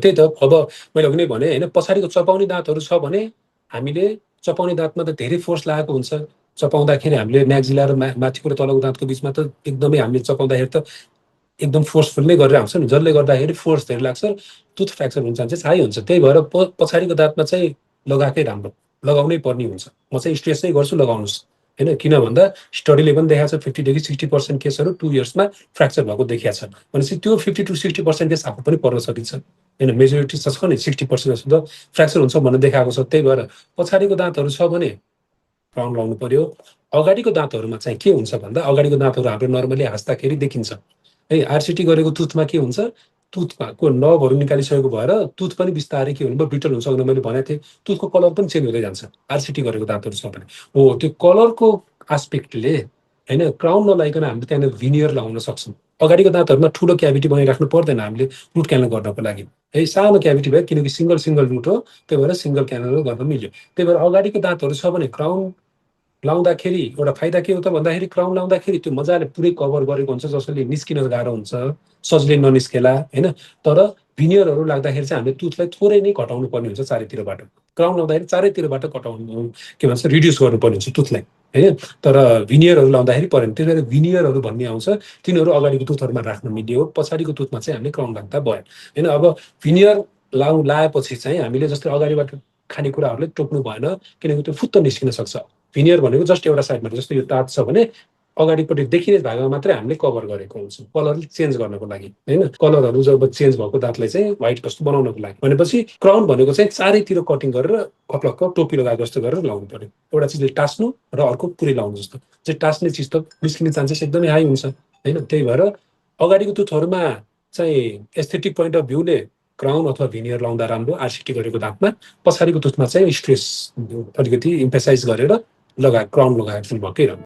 त्यही त। अब मैले अघि नै भने होइन, पछाडिको चपाउने दाँतहरू छ भने हामीले चपाउने दाँतमा त धेरै फोर्स लागेको हुन्छ। चपाउँदाखेरि हामीले म्याक्जिला र माथिको र तलको दाँतको बिचमा त एकदमै हामीले चपाउँदाखेरि त एकदम फोर्सफुल नै गरेर आउँछ नि, जसले गर्दाखेरि फोर्स धेरै लाग्छ, टुथ फ्र्याक्चर हुने चान्सेस हाई हुन्छ। त्यही भएर पछाडिको दाँतमा चाहिँ लगाएकै राम्रो, लगाउनै पर्ने हुन्छ। म चाहिँ स्ट्रेस नै गर्छु, लगाउनुहोस् होइन। किन भन्दा स्टडीले पनि देखाएको छ 50 देखि 60% केसहरू 2 इयर्समा फ्र्याक्चर भएको देखिएको छ। भनेपछि त्यो 50 to 60% केस आफू पनि पर्न सकिन्छ होइन। मेजोरिटी त छ नि 60% जस्तो त फ्र्याक्चर हुन्छ भन्ने देखाएको छ। त्यही भएर पछाडिको दाँतहरू छ भने क्राउन लाउनु पर्यो। अगाडिको दाँतहरूमा चाहिँ के हुन्छ भन्दा, अगाडिको दाँतहरू हाम्रो नर्मली हाँस्दाखेरि देखिन्छ है। आरसिटी गरेको टुथमा के हुन्छ, टुथमा को नर्भहरू निकालिसकेको भएर टुथ पनि बिस्तारै के हुनु भयो, ब्रिटल हुन्छ। अघि मैले भनेको थिएँ टुथको कलर पनि चेन्ज हुँदै जान्छ आरसिटी गरेको दाँतहरू छ भने। हो, त्यो कलरको आस्पेक्टले होइन क्राउन नलाइकन हामीले त्यहाँनिर भिनियर लगाउन सक्छौँ। अगाडिको दाँतहरूमा ठुलो क्याभिटी बनाइराख्नु पर्दैन हामीले रुट क्यानल गर्नको लागि है। सानो क्याभिटी भयो, किनकि सिङ्गल सिङ्गल रुट हो, त्यही भएर सिङ्गल क्यानल गर्न मिल्यो। त्यही भएर अगाडिको दाँतहरू छ भने क्राउन लाउँदाखेरि एउटा फाइदा के हो त भन्दाखेरि, क्राउन लाउँदाखेरि त्यो मजाले पुरै कभर गरेको हुन्छ, जसले निस्किन गाह्रो हुन्छ, सजिलै ननिस्केला होइन। तर भिनियरहरू लाग्दाखेरि चाहिँ हामीले टुथलाई थोरै नै घटाउनु पर्ने हुन्छ चारैतिरबाट। क्राउन लाउँदाखेरि चारैतिरबाट घटाउनु, के भन्छ, रिड्युस गर्नुपर्ने हुन्छ टुथलाई होइन। तर भिनियरहरू लाउँदाखेरि परेन। त्यही भएर भिनियरहरू भन्ने आउँछ, तिनीहरू अगाडिको टुथहरूमा राख्न मिल्ने हो। पछाडिको टुथमा चाहिँ हामीले क्राउन लाग्दा भयो होइन। अब भिनियर लाएपछि चाहिँ हामीले जस्तै अगाडिबाट खानेकुराहरूले टोक्नु भएन, किनकि त्यो फुत्त निस्किन सक्छ। भिनियर भनेको जस्ट एउटा साइडमा, जस्तो यो दाँत छ भने अगाडिपट्टि देखिने भागमा मात्रै हामीले कभर गरेको हुन्छ, कलर चेन्ज गर्नको लागि होइन। कलरहरू जब चेन्ज भएको दाँतलाई चाहिँ व्हाइट जस्तो बनाउनको लागि। भनेपछि क्राउन भनेको चाहिँ चारैतिर कटिङ गरेर खप्लक्क टोपी लगाएको जस्तो गरेर लाउनु पर्यो। एउटा चिजले टास्नु र अर्को पुरै लाउनु जस्तो चाहिँ टास्ने चिज त निस्किने चान्सेस एकदमै हाई हुन्छ होइन। त्यही भएर अगाडिको टुथहरूमा चाहिँ एस्थेटिक पोइन्ट अफ भ्यूले क्राउन अथवा भिनियर लाउँदा राम्रो आरसिटी गरेको दाँतमा। पछाडिको टुथमा चाहिँ स्ट्रेस अलिकति इम्फेसाइज गरेर क्राउन लगाएको भएकै राम्रो।